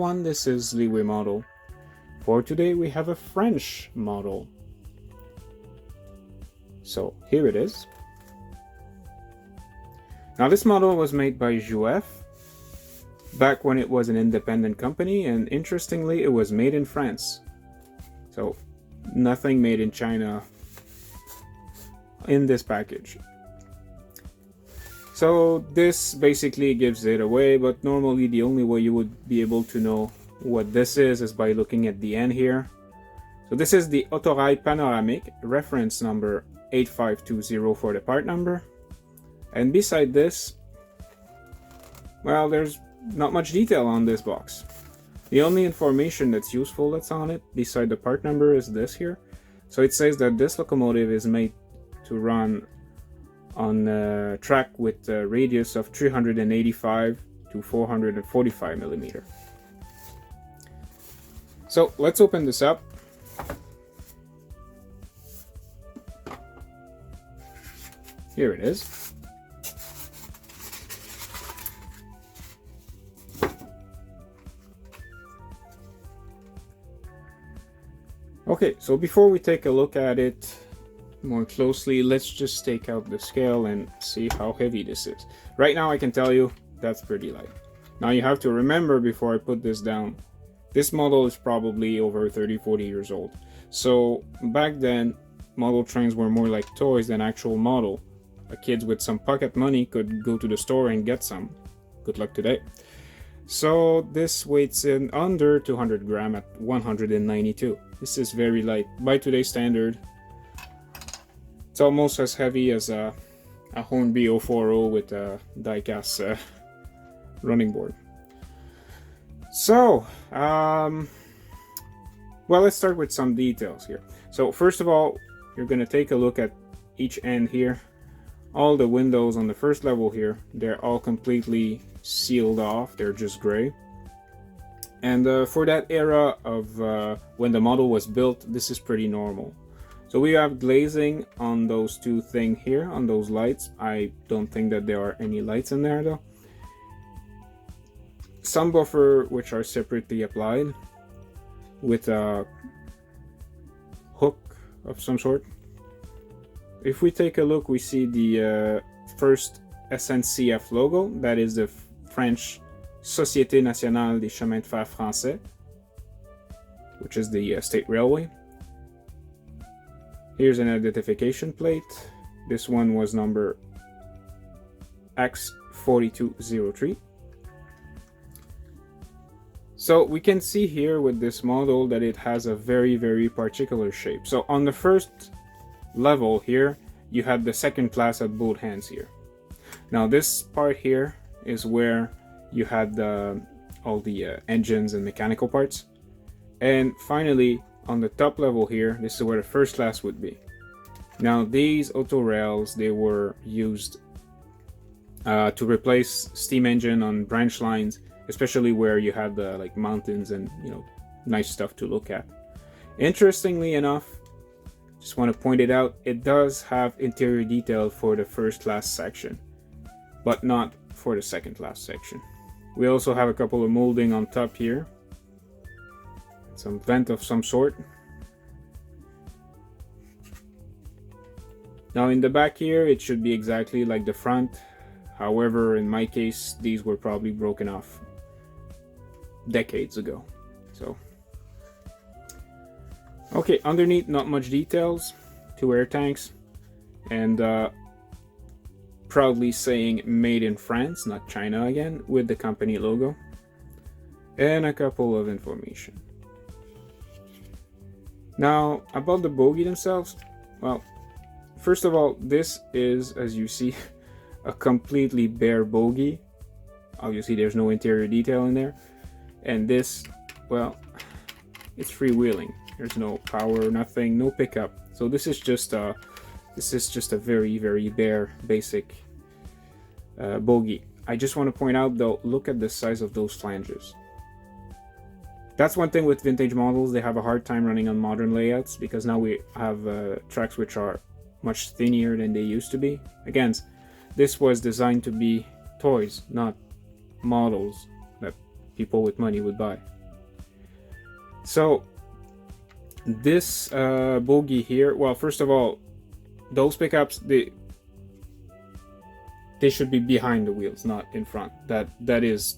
everyone, this is Livery model. For today we have a French model. So here it is. Now this model was made by Jouef back when it was an independent company, and interestingly it was made in France. So nothing made in China in this package. So this basically gives it away, but normally the only way you would be able to know what this is by looking at the end here. So this is the Autorail Panoramique, reference number 8520 for the part number. And beside this, well, there's not much detail on this box. The only information that's useful that's on it, beside the part number, is this here. So it says that this locomotive is made to run on a track with a radius of 385 to 445 millimeter. So let's open this up. Here it is. Okay, so before we take a look at it more closely, let's just take out the scale and see how heavy this is. Right now I can tell you that's pretty light. Now you have to remember, before I put this down, this model is probably over 30-40 years old. So back then model trains were more like toys than actual model. Kids with some pocket money could go to the store and get some. Good luck today. So this weighs in under 200 grams at 192. This is very light by today's standard. It's almost as heavy as a Hornby 040 with a die-cast running board. So, well, let's start with some details here. So first of all, you're going to take a look at each end here. All the windows on the first level here, they're all completely sealed off. They're just gray. And for that era of when the model was built, this is pretty normal. So we have glazing on those two things here, on those lights. I don't think that there are any lights in there though. Some buffer which are separately applied with a hook of some sort. If we take a look, we see the first SNCF logo, that is the French Société Nationale des Chemins de Fer Français, which is the state railway. Here's an identification plate. This one was number X4203. So we can see here with this model that it has a very particular shape. So on the first level here, you had the second class at both ends here. Now this part here is where you had all the engines and mechanical parts. And finally, on the top level here, this is where the first class would be. Now these auto rails, they were used to replace steam engine on branch lines, especially where you had the like mountains and nice stuff to look at. Interestingly enough, just want to point it out, it does have interior detail for the first class section, but not for the second class section. We also have a couple of molding on top here, some vent of some sort. Now in the back here, it should be exactly like the front. However, in my case, these were probably broken off decades ago. So okay, underneath not much details, 2 air tanks, and proudly saying made in France, not China again, with the company logo, and a couple of information. Now about the bogie themselves, well, first of all, this is, as you see, a completely bare bogie. Obviously there's no interior detail in there, and this, well, it's freewheeling. There's no power, nothing, no pickup. So this is just a very bare basic bogie. I just want to point out though, look at the size of those flanges. That's one thing with vintage models, they have a hard time running on modern layouts, because now we have tracks which are much thinner than they used to be. Again, this was designed to be toys, not models that people with money would buy. So this bogie here, well, first of all, those pickups, they should be behind the wheels, not in front. That is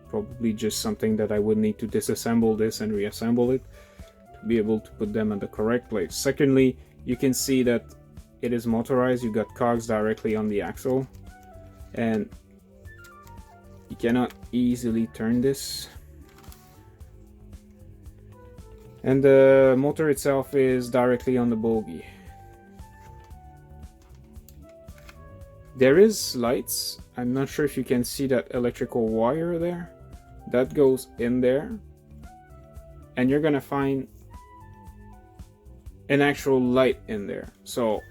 probably just something that I would need to disassemble this and reassemble it to be able to put them in the correct place. Secondly, you can see that it is motorized. You got cogs directly on the axle, and you cannot easily turn this. And the motor itself is directly on the bogie. There is lights. I'm not sure if you can see that electrical wire there. That goes in there. And you're gonna find an actual light in there. So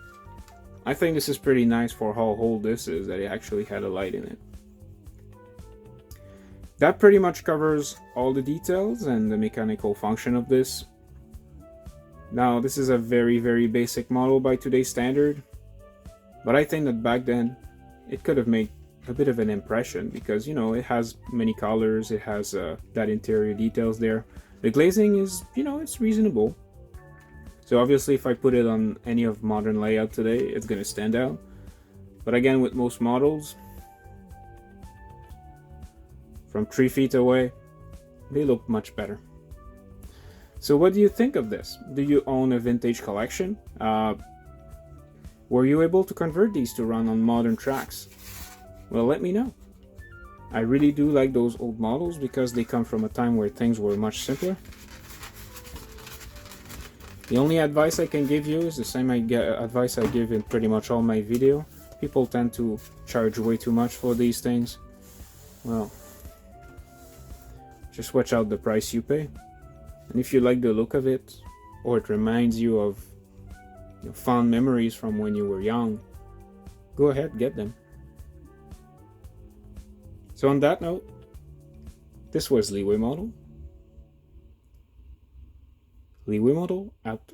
I think this is pretty nice for how old this is, that it actually had a light in it. That pretty much covers all the details and the mechanical function of this. Now, this is a very, very basic model by today's standard, but I think that back then it could have made a bit of an impression because, you know, it has many colors, it has that interior details there. The glazing is, you know, it's reasonable. So obviously if I put it on any of modern layout today, it's going to stand out. But again, with most models, from 3 feet away, they look much better. So what do you think of this? Do you own a vintage collection? Were you able to convert these to run on modern tracks? Well, let me know. I really do like those old models because they come from a time where things were much simpler. The only advice I can give you is the same advice I give in pretty much all my video. People tend to charge way too much for these things. Well, just watch out the price you pay. And if you like the look of it, or it reminds you of fond memories from when you were young, go ahead, get them. So on that note, this was Leeway Model. Leeway Model out.